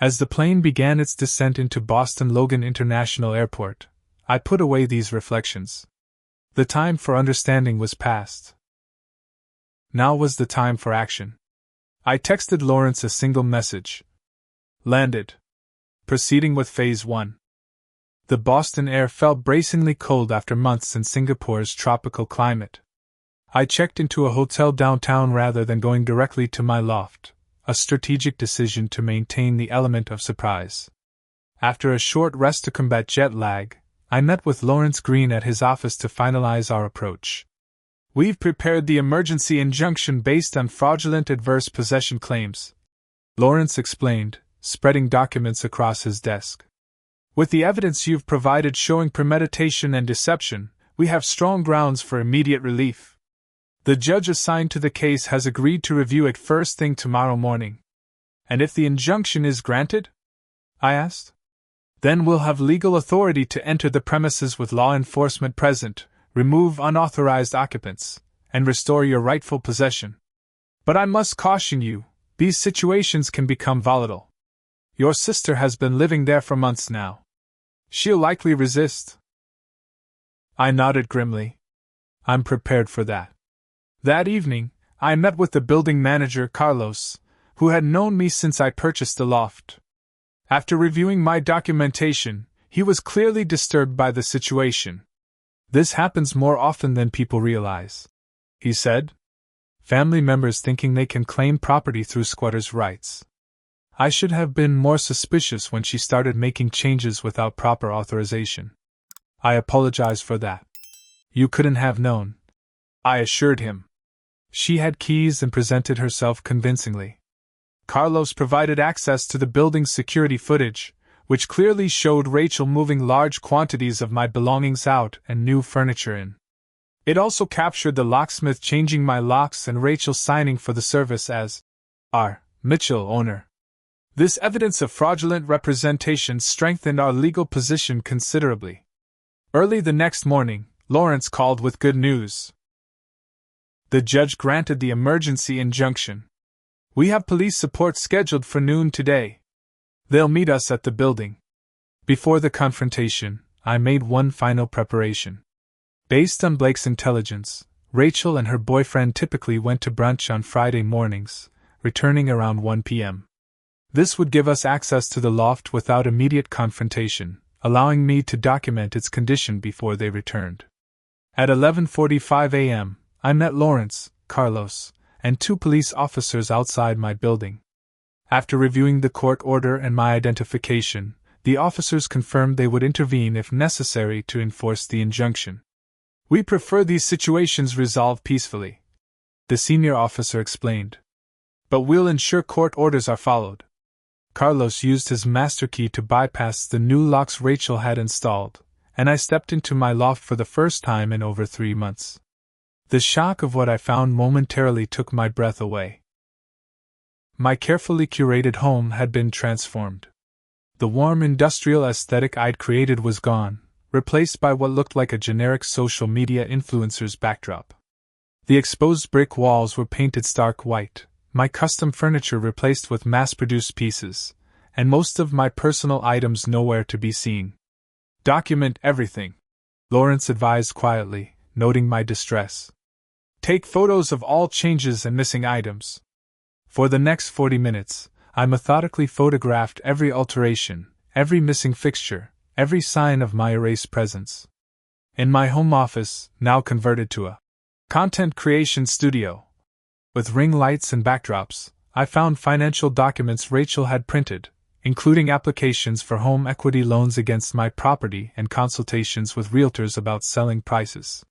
As the plane began its descent into Boston Logan International Airport, I put away these reflections. The time for understanding was past. Now was the time for action. I texted Lawrence a single message. Landed. Proceeding with Phase 1. The Boston air felt bracingly cold after months in Singapore's tropical climate. I checked into a hotel downtown rather than going directly to my loft, a strategic decision to maintain the element of surprise. After a short rest to combat jet lag, I met with Lawrence Green at his office to finalize our approach. We've prepared the emergency injunction based on fraudulent adverse possession claims, Lawrence explained, spreading documents across his desk. With the evidence you've provided showing premeditation and deception, we have strong grounds for immediate relief. The judge assigned to the case has agreed to review it first thing tomorrow morning. And if the injunction is granted? I asked. Then we'll have legal authority to enter the premises with law enforcement present, remove unauthorized occupants, and restore your rightful possession. But I must caution you, these situations can become volatile. Your sister has been living there for months now. She'll likely resist. I nodded grimly. I'm prepared for that. That evening, I met with the building manager, Carlos, who had known me since I purchased the loft. After reviewing my documentation, he was clearly disturbed by the situation. This happens more often than people realize, he said. Family members thinking they can claim property through squatters' rights. I should have been more suspicious when she started making changes without proper authorization. I apologize for that. You couldn't have known, I assured him. She had keys and presented herself convincingly. Carlos provided access to the building's security footage, which clearly showed Rachel moving large quantities of my belongings out and new furniture in. It also captured the locksmith changing my locks and Rachel signing for the service as R. Mitchell, owner. This evidence of fraudulent representation strengthened our legal position considerably. Early the next morning, Lawrence called with good news. The judge granted the emergency injunction. We have police support scheduled for noon today. They'll meet us at the building. Before the confrontation, I made one final preparation. Based on Blake's intelligence, Rachel and her boyfriend typically went to brunch on Friday mornings, returning around 1 p.m. This would give us access to the loft without immediate confrontation, allowing me to document its condition before they returned. At 11:45 a.m., I met Lawrence, Carlos, and 2 police officers outside my building. After reviewing the court order and my identification, the officers confirmed they would intervene if necessary to enforce the injunction. We prefer these situations resolved peacefully, the senior officer explained. But we'll ensure court orders are followed. Carlos used his master key to bypass the new locks Rachel had installed, and I stepped into my loft for the first time in over 3 months. The shock of what I found momentarily took my breath away. My carefully curated home had been transformed. The warm industrial aesthetic I'd created was gone, replaced by what looked like a generic social media influencer's backdrop. The exposed brick walls were painted stark white, my custom furniture replaced with mass-produced pieces, and most of my personal items nowhere to be seen. Document everything, Lawrence advised quietly, noting my distress. Take photos of all changes and missing items. For the next 40 minutes, I methodically photographed every alteration, every missing fixture, every sign of my erased presence. In my home office, now converted to a content creation studio, with ring lights and backdrops, I found financial documents Rachel had printed, including applications for home equity loans against my property and consultations with realtors about selling prices.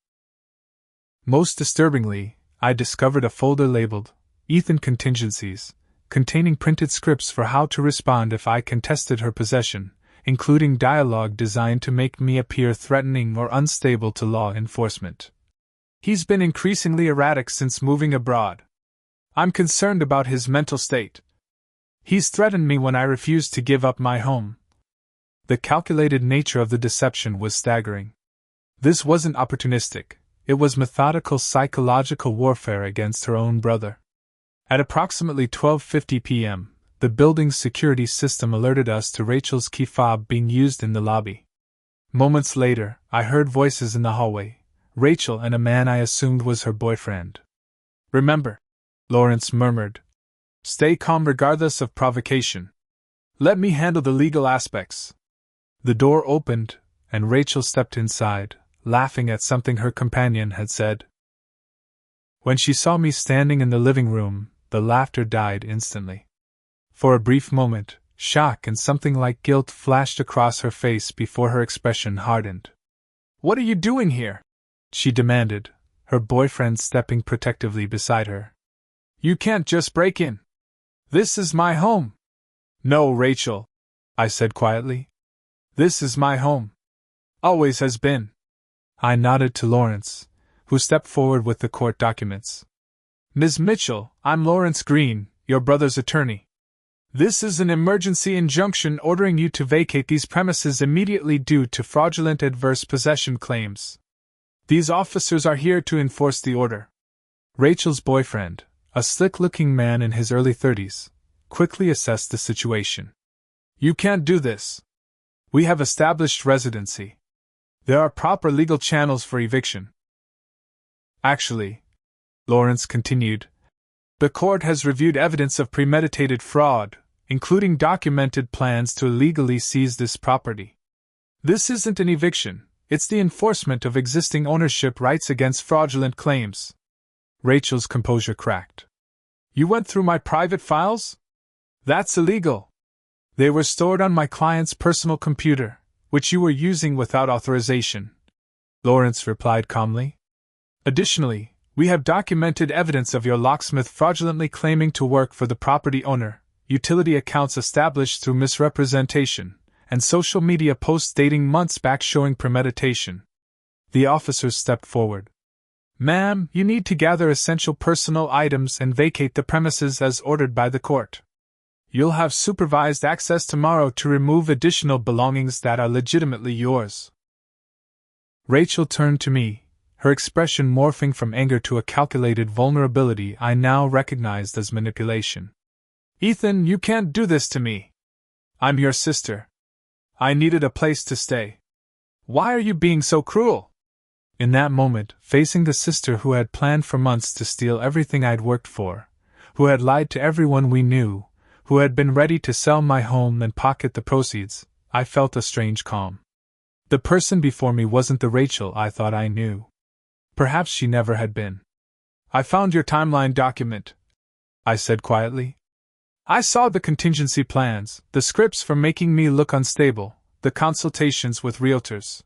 Most disturbingly, I discovered a folder labeled Ethan Contingencies, containing printed scripts for how to respond if I contested her possession, including dialogue designed to make me appear threatening or unstable to law enforcement. He's been increasingly erratic since moving abroad. I'm concerned about his mental state. He's threatened me when I refused to give up my home. The calculated nature of the deception was staggering. This wasn't opportunistic, it was methodical psychological warfare against her own brother. At approximately 12:50 p.m., the building's security system alerted us to Rachel's key fob being used in the lobby. Moments later, I heard voices in the hallway, Rachel and a man I assumed was her boyfriend. Remember, Lawrence murmured. Stay calm regardless of provocation. Let me handle the legal aspects. The door opened, and Rachel stepped inside, laughing at something her companion had said. When she saw me standing in the living room, the laughter died instantly. For a brief moment, shock and something like guilt flashed across her face before her expression hardened. What are you doing here? She demanded, her boyfriend stepping protectively beside her. You can't just break in. This is my home. No, Rachel, I said quietly. This is my home. Always has been. I nodded to Lawrence, who stepped forward with the court documents. Ms. Mitchell, I'm Lawrence Green, your brother's attorney. This is an emergency injunction ordering you to vacate these premises immediately due to fraudulent adverse possession claims. These officers are here to enforce the order. Rachel's boyfriend, a slick-looking man in his early 30s, quickly assessed the situation. You can't do this. We have established residency. There are proper legal channels for eviction. Actually, Lawrence continued, the court has reviewed evidence of premeditated fraud, including documented plans to illegally seize this property. This isn't an eviction, it's the enforcement of existing ownership rights against fraudulent claims. Rachel's composure cracked. You went through my private files? That's illegal. They were stored on my client's personal computer, which you were using without authorization. Lawrence replied calmly. Additionally, we have documented evidence of your locksmith fraudulently claiming to work for the property owner, utility accounts established through misrepresentation, and social media posts dating months back showing premeditation. The officers stepped forward. Ma'am, you need to gather essential personal items and vacate the premises as ordered by the court. You'll have supervised access tomorrow to remove additional belongings that are legitimately yours. Rachel turned to me, her expression morphing from anger to a calculated vulnerability I now recognized as manipulation. Ethan, you can't do this to me. I'm your sister. I needed a place to stay. Why are you being so cruel? In that moment, facing the sister who had planned for months to steal everything I'd worked for, who had lied to everyone we knew, who had been ready to sell my home and pocket the proceeds, I felt a strange calm. The person before me wasn't the Rachel I thought I knew. Perhaps she never had been. I found your timeline document, I said quietly. I saw the contingency plans, the scripts for making me look unstable, the consultations with realtors.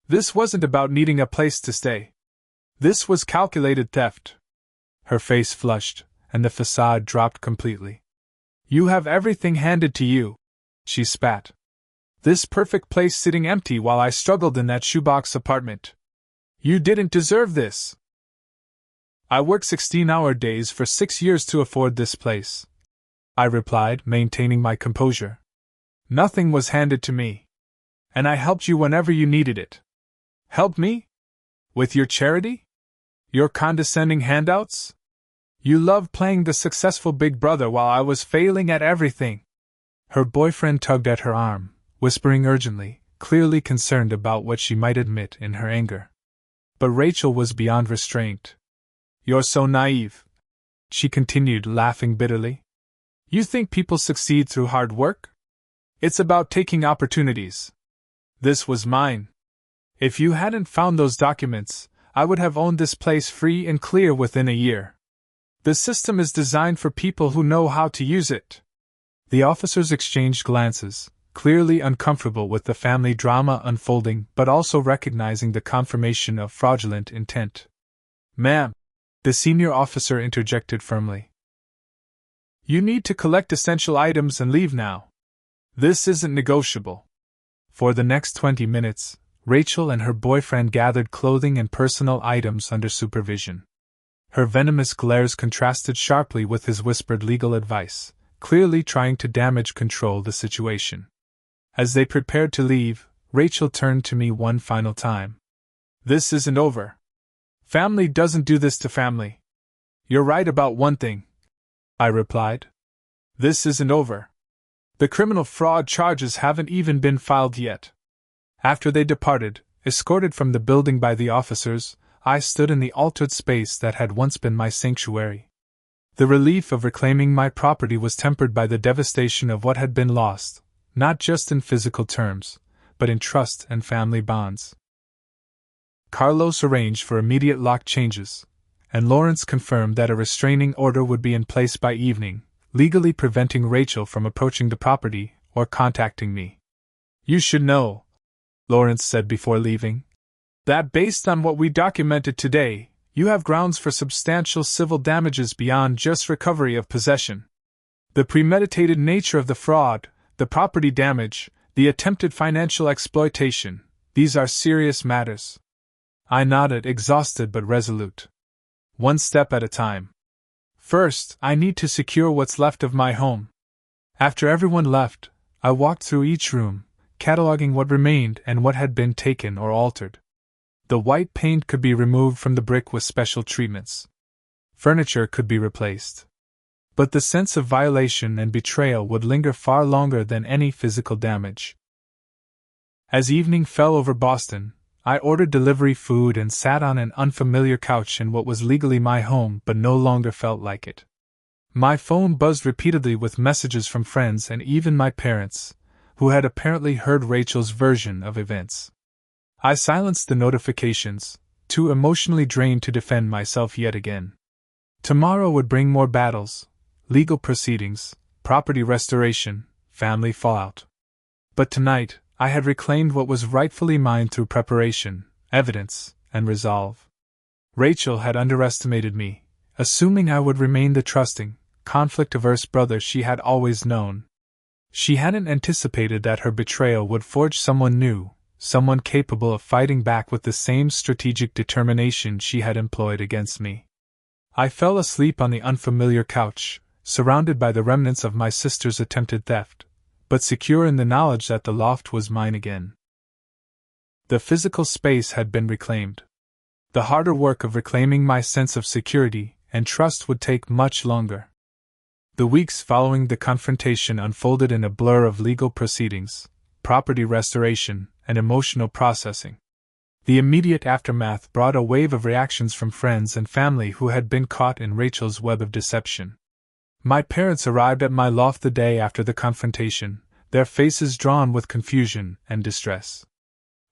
This wasn't about needing a place to stay. This was calculated theft. Her face flushed, and the facade dropped completely. You have everything handed to you, she spat. This perfect place sitting empty while I struggled in that shoebox apartment. You didn't deserve this. I worked 16-hour days for 6 years to afford this place, I replied, maintaining my composure. Nothing was handed to me. And I helped you whenever you needed it. Helped me? With your charity? Your condescending handouts? You loved playing the successful big brother while I was failing at everything. Her boyfriend tugged at her arm, whispering urgently, clearly concerned about what she might admit in her anger. But Rachel was beyond restraint. You're so naive, she continued, laughing bitterly. You think people succeed through hard work? It's about taking opportunities. This was mine. If you hadn't found those documents, I would have owned this place free and clear within a year. The system is designed for people who know how to use it. The officers exchanged glances, clearly uncomfortable with the family drama unfolding but also recognizing the confirmation of fraudulent intent. Ma'am, the senior officer interjected firmly. You need to collect essential items and leave now. This isn't negotiable. For the next 20 minutes, Rachel and her boyfriend gathered clothing and personal items under supervision. Her venomous glares contrasted sharply with his whispered legal advice, clearly trying to damage control the situation. As they prepared to leave, Rachel turned to me one final time. This isn't over. Family doesn't do this to family. You're right about one thing, I replied. This isn't over. The criminal fraud charges haven't even been filed yet. After they departed, escorted from the building by the officers, I stood in the altered space that had once been my sanctuary. The relief of reclaiming my property was tempered by the devastation of what had been lost, not just in physical terms, but in trust and family bonds. Carlos arranged for immediate lock changes, and Lawrence confirmed that a restraining order would be in place by evening, legally preventing Rachel from approaching the property or contacting me. You should know, Lawrence said before leaving, that based on what we documented today, you have grounds for substantial civil damages beyond just recovery of possession. The premeditated nature of the fraud, the property damage, the attempted financial exploitation, these are serious matters. I nodded, exhausted but resolute. One step at a time. First, I need to secure what's left of my home. After everyone left, I walked through each room, cataloging what remained and what had been taken or altered. The white paint could be removed from the brick with special treatments. Furniture could be replaced. But the sense of violation and betrayal would linger far longer than any physical damage. As evening fell over Boston, I ordered delivery food and sat on an unfamiliar couch in what was legally my home but no longer felt like it. My phone buzzed repeatedly with messages from friends and even my parents, who had apparently heard Rachel's version of events. I silenced the notifications, too emotionally drained to defend myself yet again. Tomorrow would bring more battles, legal proceedings, property restoration, family fallout. But tonight, I had reclaimed what was rightfully mine through preparation, evidence, and resolve. Rachel had underestimated me, assuming I would remain the trusting, conflict-averse brother she had always known. She hadn't anticipated that her betrayal would forge someone new, someone capable of fighting back with the same strategic determination she had employed against me. I fell asleep on the unfamiliar couch, surrounded by the remnants of my sister's attempted theft, but secure in the knowledge that the loft was mine again. The physical space had been reclaimed. The harder work of reclaiming my sense of security and trust would take much longer. The weeks following the confrontation unfolded in a blur of legal proceedings, property restoration, and emotional processing. The immediate aftermath brought a wave of reactions from friends and family who had been caught in Rachel's web of deception. My parents arrived at my loft the day after the confrontation, their faces drawn with confusion and distress.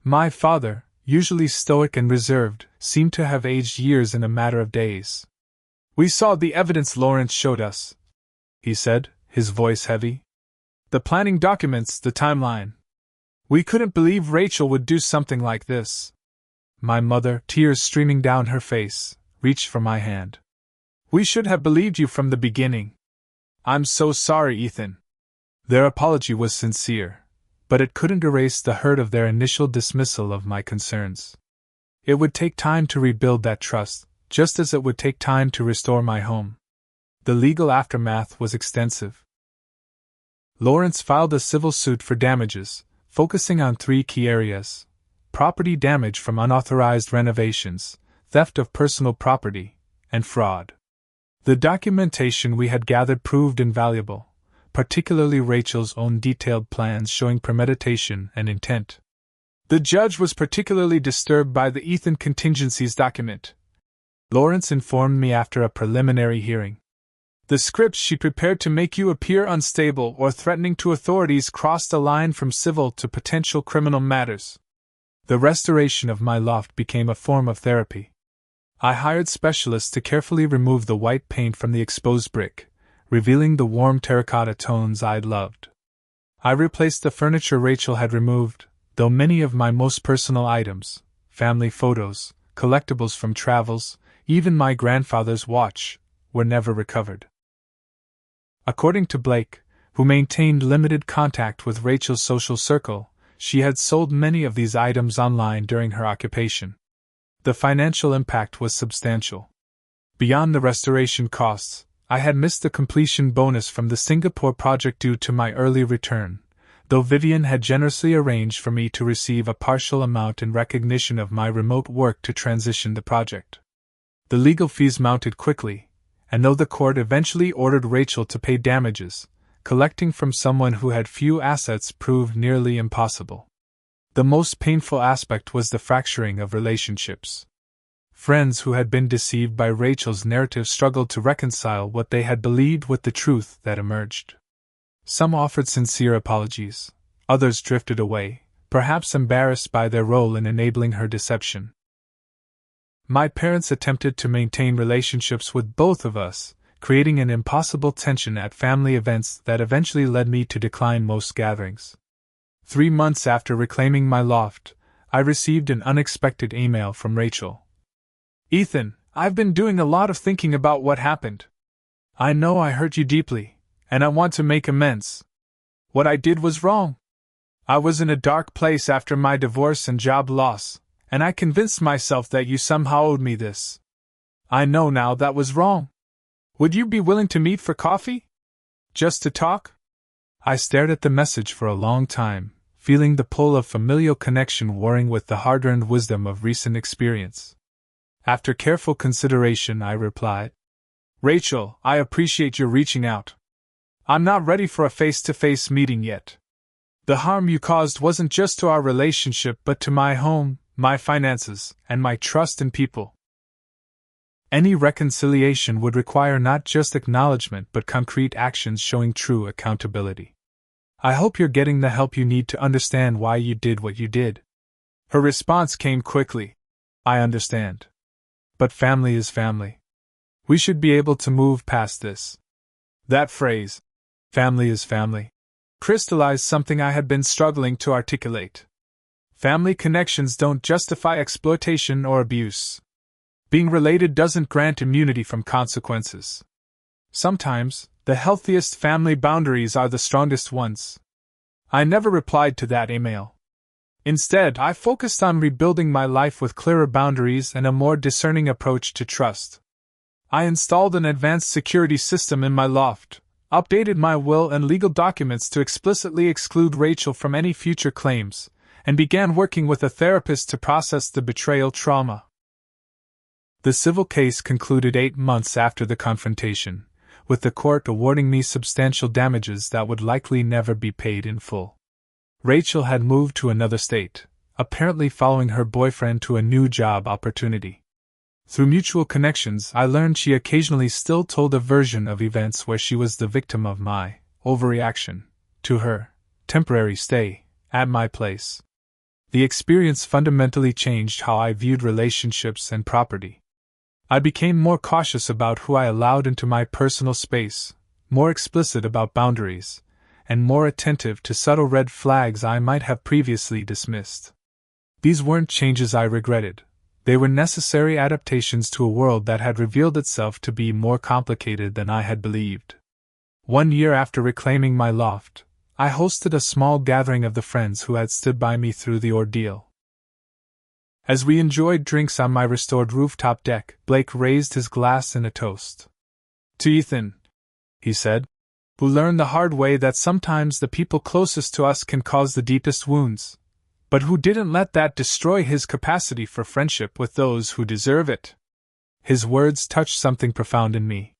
My father, usually stoic and reserved, seemed to have aged years in a matter of days. "We saw the evidence Lawrence showed us," he said, his voice heavy. "The planning documents, the timeline. We couldn't believe Rachel would do something like this." My mother, tears streaming down her face, reached for my hand. "We should have believed you from the beginning." "I'm so sorry, Ethan." Their apology was sincere, but it couldn't erase the hurt of their initial dismissal of my concerns. It would take time to rebuild that trust, just as it would take time to restore my home. The legal aftermath was extensive. Lawrence filed a civil suit for damages, focusing on 3 key areas: property damage from unauthorized renovations, theft of personal property, and fraud. The documentation we had gathered proved invaluable, particularly Rachel's own detailed plans showing premeditation and intent. The judge was particularly disturbed by the Ethan contingencies document, Lawrence informed me after a preliminary hearing. "The scripts she prepared to make you appear unstable or threatening to authorities crossed a line from civil to potential criminal matters." The restoration of my loft became a form of therapy. I hired specialists to carefully remove the white paint from the exposed brick, revealing the warm terracotta tones I'd loved. I replaced the furniture Rachel had removed, though many of my most personal items, family photos, collectibles from travels, even my grandfather's watch, were never recovered. According to Blake, who maintained limited contact with Rachel's social circle, she had sold many of these items online during her occupation. The financial impact was substantial. Beyond the restoration costs, I had missed the completion bonus from the Singapore project due to my early return, though Vivian had generously arranged for me to receive a partial amount in recognition of my remote work to transition the project. The legal fees mounted quickly, and though the court eventually ordered Rachel to pay damages, collecting from someone who had few assets proved nearly impossible. The most painful aspect was the fracturing of relationships. Friends who had been deceived by Rachel's narrative struggled to reconcile what they had believed with the truth that emerged. Some offered sincere apologies, others drifted away, perhaps embarrassed by their role in enabling her deception. My parents attempted to maintain relationships with both of us, creating an impossible tension at family events that eventually led me to decline most gatherings. 3 months after reclaiming my loft, I received an unexpected email from Rachel. "Ethan, I've been doing a lot of thinking about what happened. I know I hurt you deeply, and I want to make amends. What I did was wrong. I was in a dark place after my divorce and job loss, and I convinced myself that you somehow owed me this. I know now that was wrong. Would you be willing to meet for coffee? Just to talk?" I stared at the message for a long time, feeling the pull of familial connection warring with the hard-earned wisdom of recent experience. After careful consideration, I replied, "Rachel, I appreciate your reaching out. I'm not ready for a face-to-face meeting yet. The harm you caused wasn't just to our relationship but to my home, my finances, and my trust in people. Any reconciliation would require not just acknowledgement but concrete actions showing true accountability. I hope you're getting the help you need to understand why you did what you did. Her response came quickly. I understand. But family is family. We should be able to move past this. That phrase, family is family, crystallized something I had been struggling to articulate. Family connections don't justify exploitation or abuse. Being related doesn't grant immunity from consequences. Sometimes, the healthiest family boundaries are the strongest ones. I never replied to that email. Instead, I focused on rebuilding my life with clearer boundaries and a more discerning approach to trust. I installed an advanced security system in my loft, updated my will and legal documents to explicitly exclude Rachel from any future claims, and began working with a therapist to process the betrayal trauma. The civil case concluded 8 months after the confrontation, with the court awarding me substantial damages that would likely never be paid in full. Rachel had moved to another state, apparently following her boyfriend to a new job opportunity. Through mutual connections, I learned she occasionally still told a version of events where she was the victim of my overreaction to her temporary stay at my place. The experience fundamentally changed how I viewed relationships and property. I became more cautious about who I allowed into my personal space, more explicit about boundaries, and more attentive to subtle red flags I might have previously dismissed. These weren't changes I regretted. They were necessary adaptations to a world that had revealed itself to be more complicated than I had believed. 1 year after reclaiming my loft, I hosted a small gathering of the friends who had stood by me through the ordeal. As we enjoyed drinks on my restored rooftop deck, Blake raised his glass in a toast. To Ethan, he said, who learned the hard way that sometimes the people closest to us can cause the deepest wounds, but who didn't let that destroy his capacity for friendship with those who deserve it. His words touched something profound in me.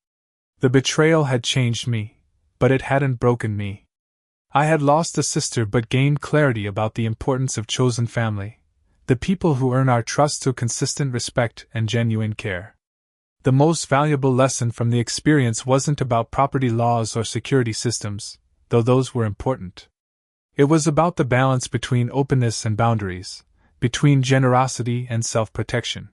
The betrayal had changed me, but it hadn't broken me. I had lost a sister but gained clarity about the importance of chosen family, the people who earn our trust through consistent respect and genuine care. The most valuable lesson from the experience wasn't about property laws or security systems, though those were important. It was about the balance between openness and boundaries, between generosity and self-protection.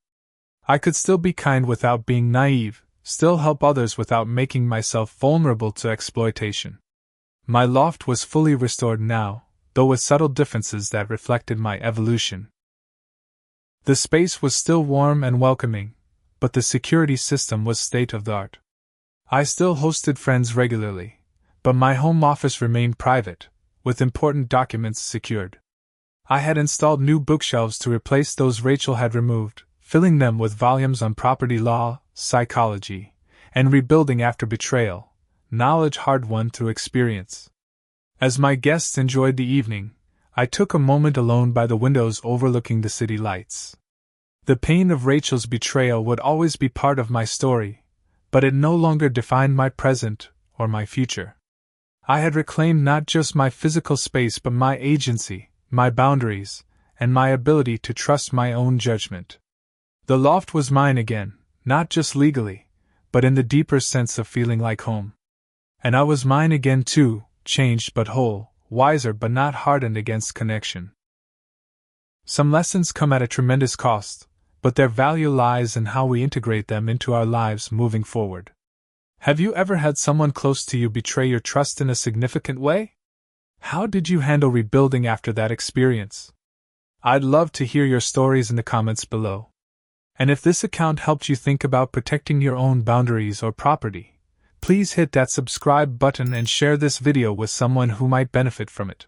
I could still be kind without being naive, still help others without making myself vulnerable to exploitation. My loft was fully restored now, though with subtle differences that reflected my evolution. The space was still warm and welcoming, but the security system was state-of-the-art. I still hosted friends regularly, but my home office remained private, with important documents secured. I had installed new bookshelves to replace those Rachel had removed, filling them with volumes on property law, psychology, and rebuilding after betrayal, knowledge hard-won through experience. As my guests enjoyed the evening, I took a moment alone by the windows overlooking the city lights. The pain of Rachel's betrayal would always be part of my story, but it no longer defined my present or my future. I had reclaimed not just my physical space but my agency, my boundaries, and my ability to trust my own judgment. The loft was mine again, not just legally, but in the deeper sense of feeling like home. And I was mine again too, changed but whole, wiser but not hardened against connection. Some lessons come at a tremendous cost, but their value lies in how we integrate them into our lives moving forward. Have you ever had someone close to you betray your trust in a significant way? How did you handle rebuilding after that experience? I'd love to hear your stories in the comments below. And if this account helped you think about protecting your own boundaries or property, please hit that subscribe button and share this video with someone who might benefit from it.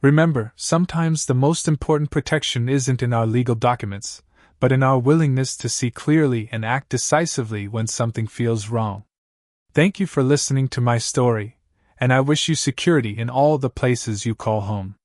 Remember, sometimes the most important protection isn't in our legal documents, but in our willingness to see clearly and act decisively when something feels wrong. Thank you for listening to my story, and I wish you security in all the places you call home.